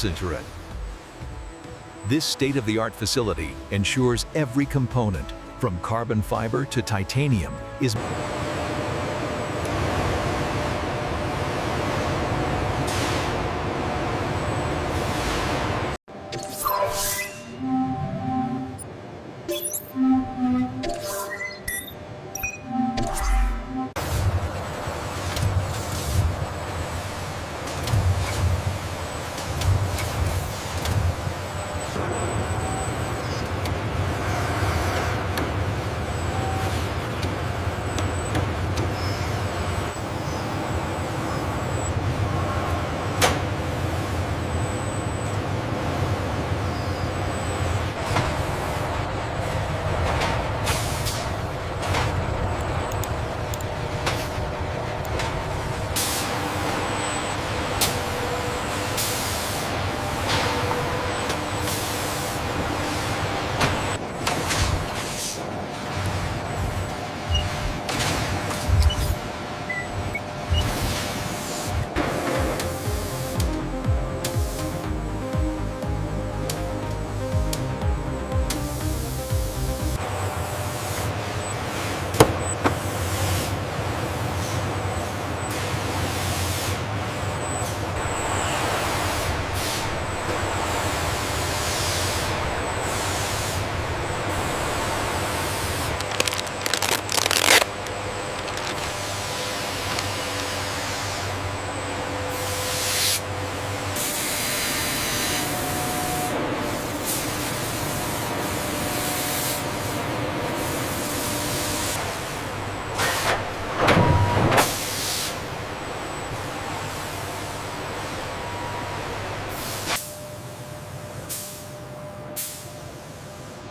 into it. This state-of-the-art facility ensures every component, from carbon fiber to titanium, is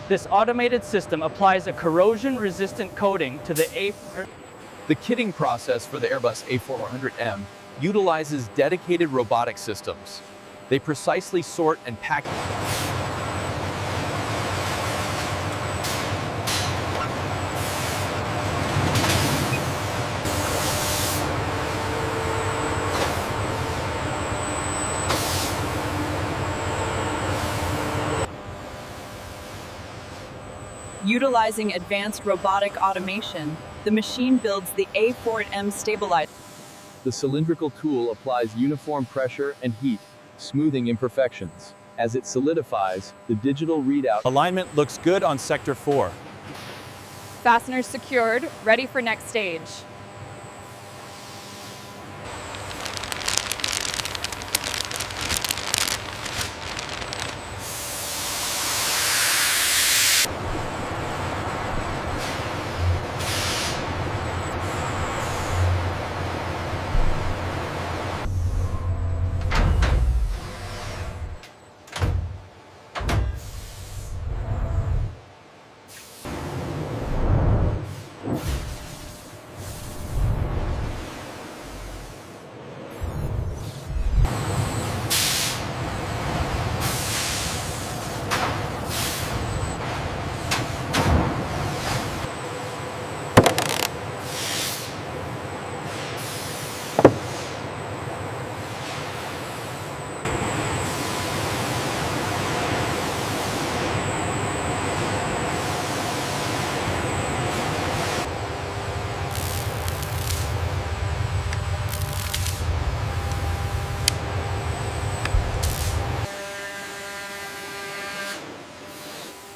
This automated system applies a corrosion-resistant coating to the A400M. The kitting process for the Airbus A400M utilizes dedicated robotic systems. They precisely sort and pack. Utilizing advanced robotic automation, the machine builds the A400M stabilizer. The cylindrical tool applies uniform pressure and heat, smoothing imperfections. As it solidifies, the digital readout. Alignment looks good on Sector 4. Fasteners secured, ready for next stage.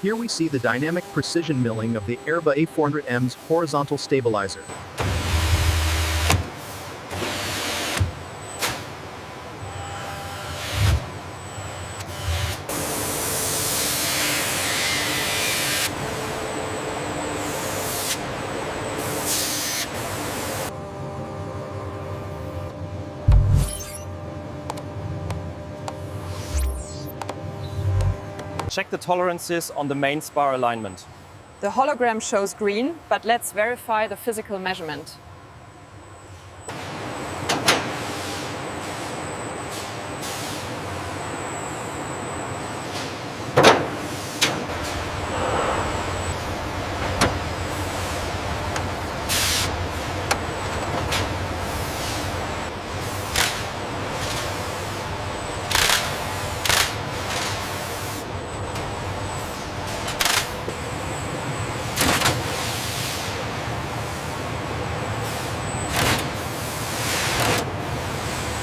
Here we see the dynamic precision milling of the Airbus A400M's horizontal stabilizer. Check the tolerances on the main spar alignment. The hologram shows green, but let's verify the physical measurement.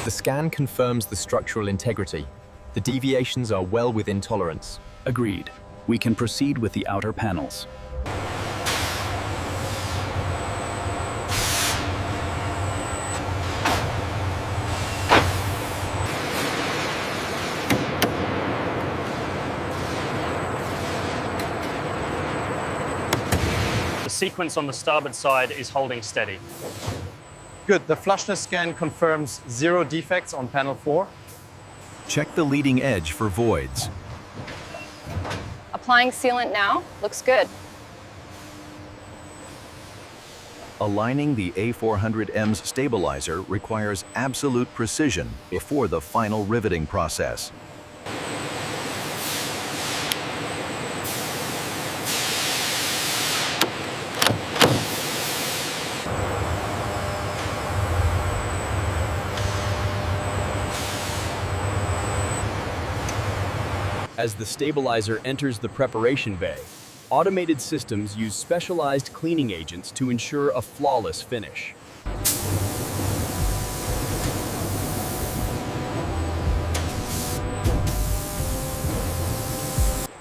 The scan confirms the structural integrity. The deviations are well within tolerance. Agreed. We can proceed with the outer panels. The sequence on the starboard side is holding steady. Good. The flushness scan confirms 0 defects on panel 4. Check the leading edge for voids. Applying sealant now. Looks good. Aligning the A400M's stabilizer requires absolute precision before the final riveting process. As the stabilizer enters the preparation bay, automated systems use specialized cleaning agents to ensure a flawless finish.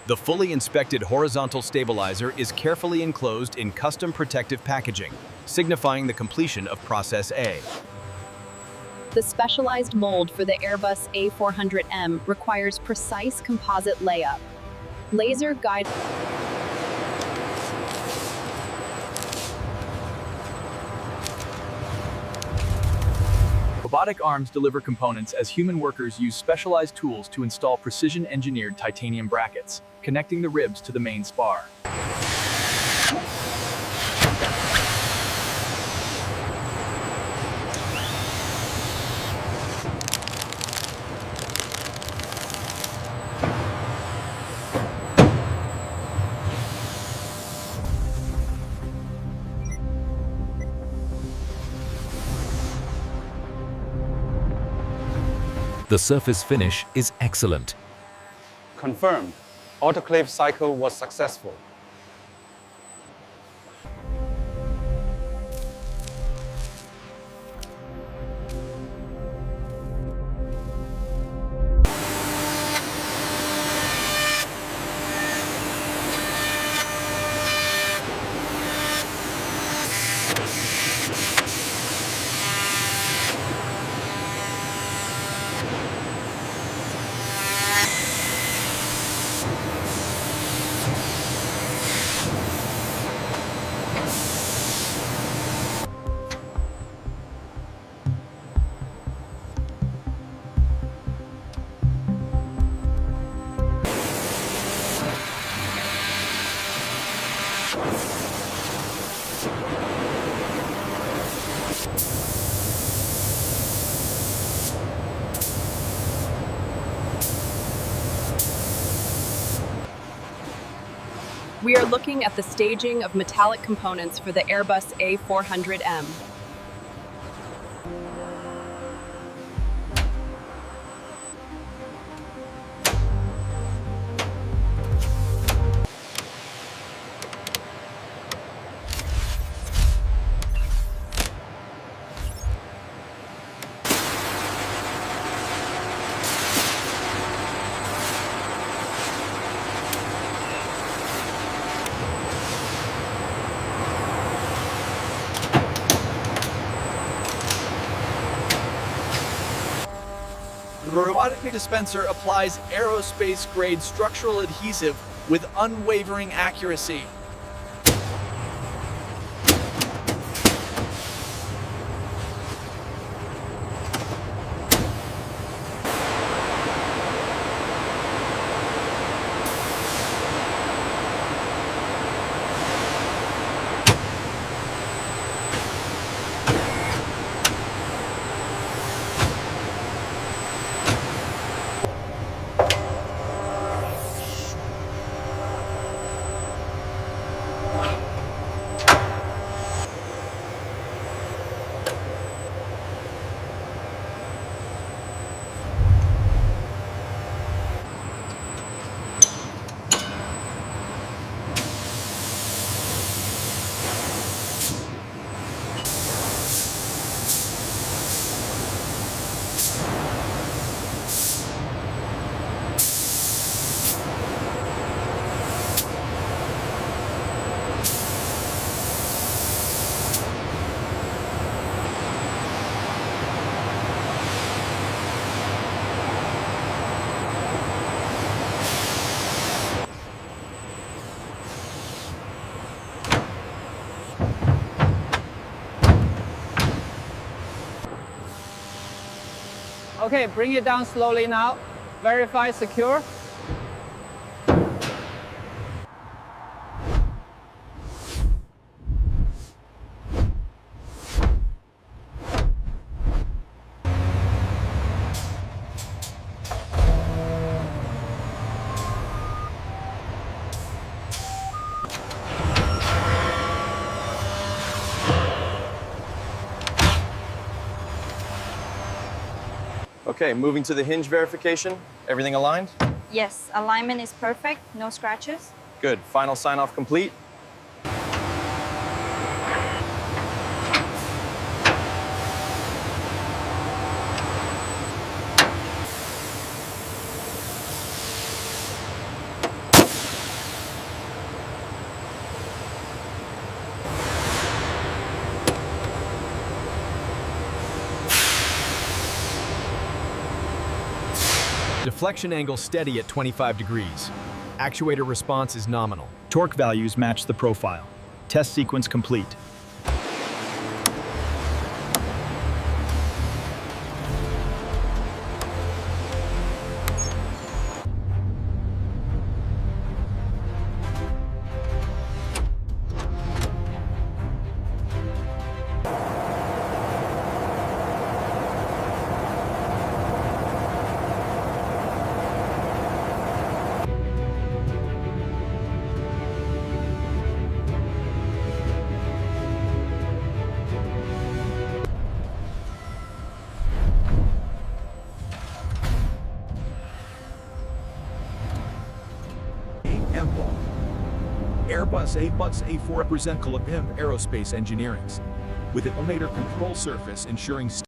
The fully inspected horizontal stabilizer is carefully enclosed in custom protective packaging, signifying the completion of Process A. The specialized mold for the Airbus A400M requires precise composite layup. Laser guide. Robotic arms deliver components as human workers use specialized tools to install precision-engineered titanium brackets, connecting the ribs to the main spar. The surface finish is excellent. Confirmed. Autoclave cycle was successful. We are looking at the staging of metallic components for the Airbus A400M. The robotic dispenser applies aerospace-grade structural adhesive with unwavering accuracy. Okay, bring it down slowly now. Verify secure. Okay, moving to the hinge verification. Everything aligned? Yes, alignment is perfect, no scratches. Good. Final sign-off complete. Deflection angle steady at 25 degrees. Actuator response is nominal. Torque values match the profile. Test sequence complete. Airbus A400M Aerospace Engineering, with an elevator control surface ensuring